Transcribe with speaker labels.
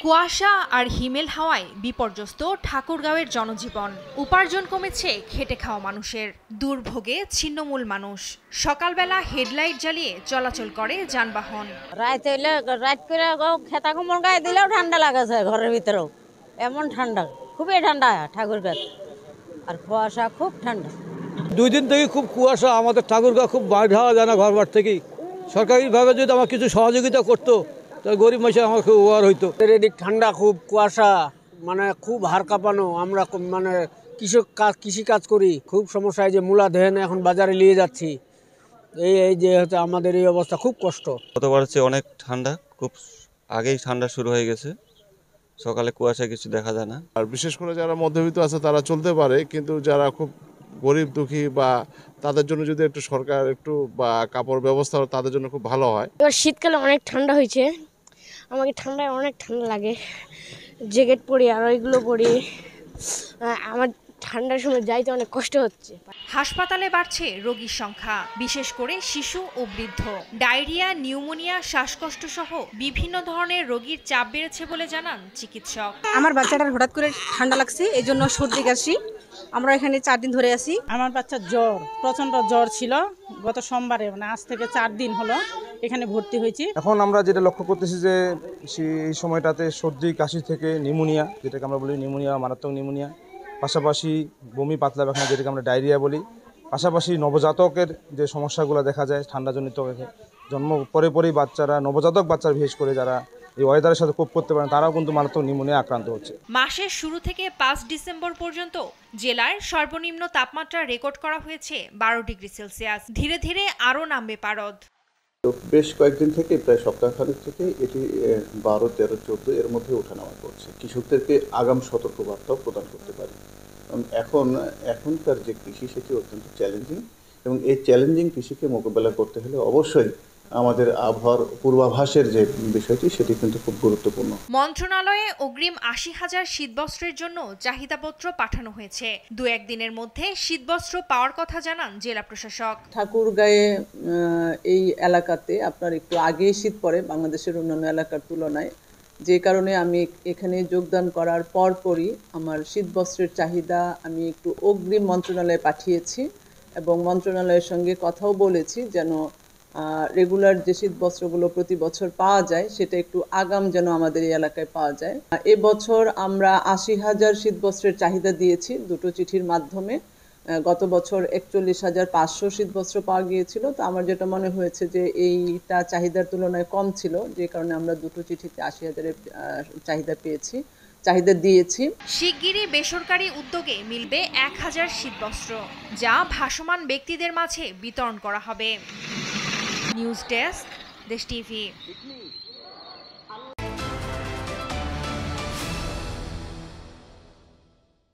Speaker 1: কুয়াশা আর হিমেল হাওয়ায় বিপর্যস্ত ঠাকুরগাঁওয়ের জনজীবন। উপার্জন কমেছে খেটে খাওয়া মানুষের। দুর্ভোগে ছিন্নমূল মানুষ। সকালবেলা হেডলাইট জ্বালিয়ে চলাচল করে যানবাহন।
Speaker 2: রাত করে খেতা কোমর গায়ে দিলেও ঠান্ডা লাগেছে, ঘরের ভিতরেও এমন ঠান্ডা, খুবই ঠান্ডা ঠাকুরগাঁও, আর কুয়াশা খুব ঠান্ডা।
Speaker 3: 2 দিন থেকে খুব কুয়াশা, আমাদের ঠাকুরগাঁও খুব বাইরে হওয়া যায় না ঘরবার থেকেই। সরকারিভাবে যদি আমার কিছু সহযোগিতা করতো তাহলে গরিব মানুষের আমার খুব উপকার হইতো।
Speaker 4: এদিক ঠান্ডা, খুব কুয়াশা, মানে খুব হাড় কাঁপানো। আমরা মানে কৃষি কাজ করি, খুব সমস্যা। যে মূলা ধান এখন বাজারে নিয়ে যাচ্ছি, এই যে হচ্ছে আমাদের এই অবস্থা, খুব কষ্ট।
Speaker 5: গতবার হচ্ছে অনেক ঠান্ডা, খুব আগেই ঠান্ডা শুরু হয়ে গেছে। সকালে কুয়াশা কিছু দেখা যায় না।
Speaker 6: আর বিশেষ করে যারা মধ্যবিত্ত আছে তারা চলতে পারে, কিন্তু যারা খুব গরিব দুঃখী বা তাদের জন্য যদি একটু সরকার একটু বা কাপড় ব্যবস্থা তাদের জন্য খুব ভালো হয়।
Speaker 7: এবার শীতকালে অনেক ঠান্ডা হয়েছে, আমাকে ঠান্ডায় অনেক ঠান্ডা লাগে, জ্যাকেট পরি আর ওইগুলো পরি। আমার ঠান্ডার সময় যাইতে অনেক কষ্ট হচ্ছে।
Speaker 1: হাসপাতালে বাড়ছে রোগীর সংখ্যা, বিশেষ করে শিশু ও বৃদ্ধ। ডায়রিয়া, নিউমোনিয়া, শ্বাসকষ্ট সহ বিভিন্ন ধরনের রোগীর চাপ বেড়েছে বলে জানান চিকিৎসক।
Speaker 8: আমার বাচ্চাটার হঠাৎ করে ঠান্ডা লাগছে, এই জন্য সর্দি কাশি। আমরা এখানে 4 দিন ধরে আছি।
Speaker 9: আমার বাচ্চার জ্বর, প্রচন্ড জ্বর ছিল গত সোমবারে, মানে আজ থেকে 4 দিন হলো এখানে ভর্তি হয়েছি।
Speaker 10: এখন আমরা যেটা লক্ষ্য করতেছি যে এই সময়টাতে সর্দি কাশি থেকে নিউমোনিয়া, যেটাকে আমরা বলি নিউমোনিয়া, মারাত্মক নিউমোনিয়া, পাশাপাশি বমি, পাতলা পায়খানা, যেটাকে আমরা ডায়রিয়া বলি, পাশাপাশি নবজাতকের যে সমস্যাগুলো দেখা যায় ঠান্ডাজনিত, জন্ম পরেই বাচ্চারা, নবজাতক বাচ্চারা বিশেষ করে যারা এই ওয়েদারের সাথে কোপ করতে পারেন, তারাও কিন্তু মারাত্মক নিউমোনিয়া আক্রান্ত হচ্ছে।
Speaker 1: মাসের শুরু থেকে 5 ডিসেম্বর পর্যন্ত জেলার সর্বনিম্ন তাপমাত্রা রেকর্ড করা হয়েছে 12 ডিগ্রি সেলসিয়াস। ধীরে ধীরে আরও নামবে পারদ।
Speaker 11: বেশ কয়েকদিন থেকে, প্রায় সপ্তাহখানেক থেকে এটি 12, 13, 14 এর মধ্যে ওঠানামা করছে। কৃষকদেরকে আগাম সতর্কবার্তাও প্রদান করতে পারি। এখনকার যে কৃষি, সেটি অত্যন্ত চ্যালেঞ্জিং, এবং এই চ্যালেঞ্জিং কৃষিকে মোকাবেলা করতে হলে অবশ্যই আমাদের আবহাওয়ার পূর্বাভাসের যে বিষয়টি, সেটি কিন্তু খুব গুরুত্বপূর্ণ।
Speaker 1: মন্ত্রণালয়ে অগ্রিম 80,000 শীতবস্ত্রের জন্য চাহিদাপত্র পাঠানো হয়েছে। 2-1 দিনের মধ্যে শীতবস্ত্র পাওয়ার কথা জানান জেলা প্রশাসক।
Speaker 12: ঠাকুরগাঁয়ে এই এলাকাতে আপনার একটু আগেই শীত পড়ে বাংলাদেশের অন্যান্য এলাকার তুলনায়, যে কারণে আমি এখানে যোগদান করার পরপরই আমার শীতবস্ত্রের চাহিদা আমি একটু অগ্রিম মন্ত্রণালয়ে পাঠিয়েছি, এবং মন্ত্রণালয়ের সঙ্গে কথাও বলেছি যেন রেগুলার যে শীতবস্ত্রগুলো প্রতি বছর পাওয়া যায় সেটা একটু আগাম যেন আমাদের এই এলাকায় পাওয়া যায়। এবছর আমরা 80,000 শীতবস্ত্রের চাহিদা দিয়েছি 2টো চিঠির মাধ্যমে। গত বছর 41,500 শীতবস্ত্র পাওয়া গিয়েছিল। তো আমার যেটা মনে হয়েছে যে এইটা চাহিদার তুলনায় কম ছিল, যে কারণে আমরা 2টো চিঠিতে 80,000-এর চাহিদা দিয়েছি।
Speaker 1: শিগগিরই বেসরকারি উদ্যোগে মিলবে 1000 শীতবস্ত্র, যা ভাসমান ব্যক্তিদের মাঝে বিতরণ করা হবে। নিউজ ডেস্ক, দেশ টিভি।